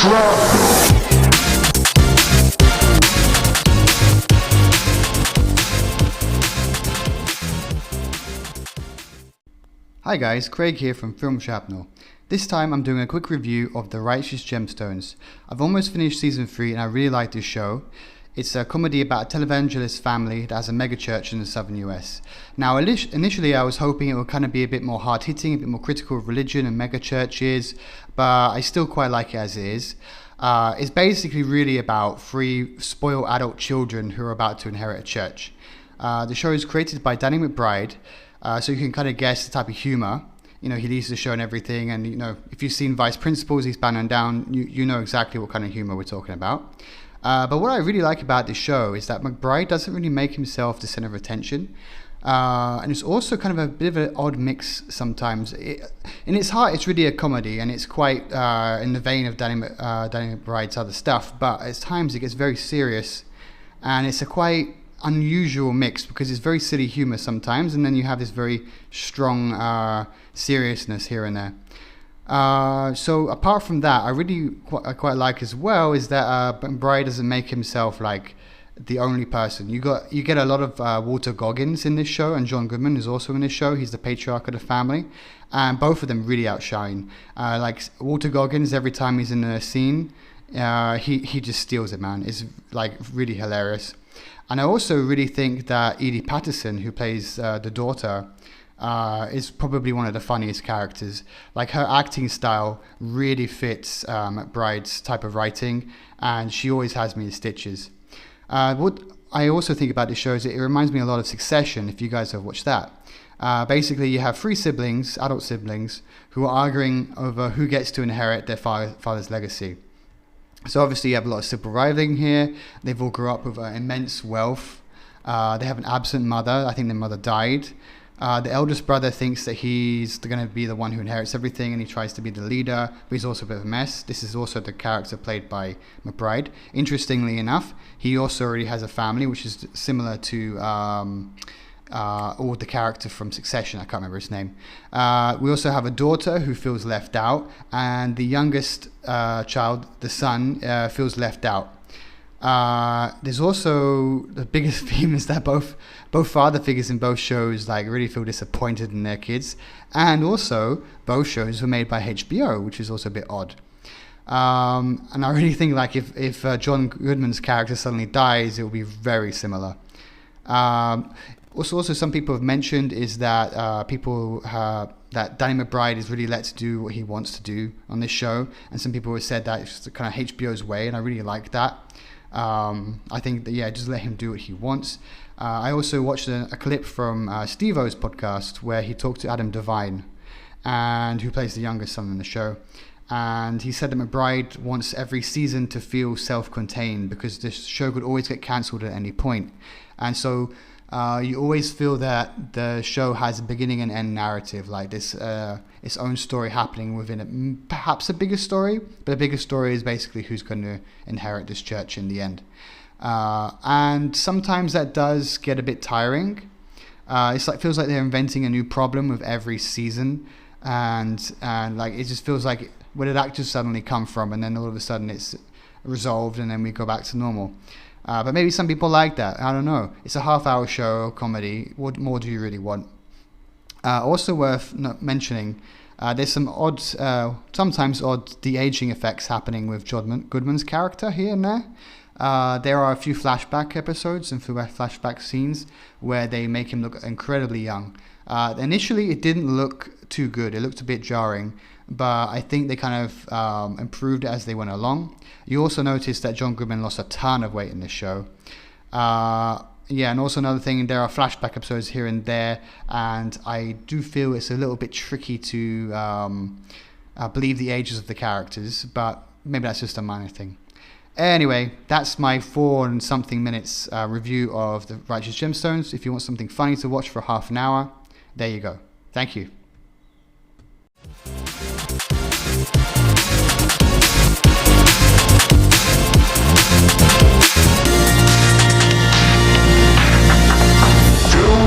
Hi guys, Craig here from Film Shrapnel. This time I'm doing a quick review of The Righteous Gemstones. I've almost finished season 3 and I really like this show. It's a comedy about a televangelist family that has a megachurch in the southern US. Now initially I was hoping it would kind of be a bit more hard-hitting, a bit more critical of religion and megachurches, but I still quite like it as it is. It's basically really about 3 spoiled adult children who are about to inherit a church. The show is created by Danny McBride, so you can kind of guess the type of humor. You know, he leads the show and everything, and you know, if you've seen Vice Principals, he's Bound and Down, you know exactly what kind of humor we're talking about. But what I really like about this show is that McBride doesn't really make himself the center of attention. And it's also kind of a bit of an odd mix sometimes. In its heart, it's really a comedy, and it's quite in the vein of Danny McBride's other stuff, but at times it gets very serious, and it's a quite unusual mix because it's very silly humor sometimes, and then you have this very strong seriousness here and there. So apart from that, I really quite like as well is that McBride doesn't make himself like the only person. You get a lot of Walter Goggins in this show, and John Goodman is also in this show. He's the patriarch of the family, and both of them really outshine. Like Walter Goggins, every time he's in a scene, he just steals it, man. It's like really hilarious. And I also really think that Edie Patterson, who plays the daughter, is probably one of the funniest characters. Like her acting style really fits McBride's type of writing, and she always has me in stitches. What I also think about this show is it reminds me a lot of Succession, if you guys have watched that. Basically, you have 3 siblings, adult siblings, who are arguing over who gets to inherit their father's legacy. So obviously you have a lot of sibling rivaling here. They've all grew up with immense wealth. They have an absent mother. I think their mother died. The eldest brother thinks that he's going to be the one who inherits everything, and he tries to be the leader, but he's also a bit of a mess. This is also the character played by McBride. Interestingly enough, he also already has a family, which is similar to the character from Succession. I can't remember his name. We also have a daughter who feels left out, and the youngest child, the son, feels left out. There's also the biggest theme is that both father figures in both shows like really feel disappointed in their kids, and also both shows were made by HBO, which is also a bit odd. And I really think like if John Goodman's character suddenly dies, it will be very similar. Also, some people have mentioned is that that Danny McBride is really let to do what he wants to do on this show, and some people have said that it's kind of HBO's way, and I really like that. I think that just let him do what he wants. I also watched a clip from Steve-O's podcast where he talked to Adam Devine, and who plays the youngest son in the show. And he said that McBride wants every season to feel self-contained because this show could always get cancelled at any point. And so you always feel that the show has a beginning and end narrative, like this its own story happening within perhaps a bigger story, but a bigger story is basically who's going to inherit this church in the end. And sometimes that does get a bit tiring. Feels like they're inventing a new problem with every season, and like it just feels like where did that just suddenly come from, and then all of a sudden it's resolved and then we go back to normal. But maybe some people like that. I don't know. It's a half-hour show, comedy. What more do you really want? Also worth mentioning, there's some odd, sometimes odd de-aging effects happening with John Goodman's character here and there. There are a few flashback episodes and flashback scenes where they make him look incredibly young. Initially, it didn't look too good. It looked a bit jarring, but I think they kind of improved as they went along. You also notice that John Goodman lost a ton of weight in this show. And also another thing, there are flashback episodes here and there, and I do feel it's a little bit tricky to believe the ages of the characters, but maybe that's just a minor thing. Anyway, that's my 4 and something minutes review of The Righteous Gemstones. If you want something funny to watch for half an hour, there you go. Thank you.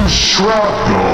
Shrapnel.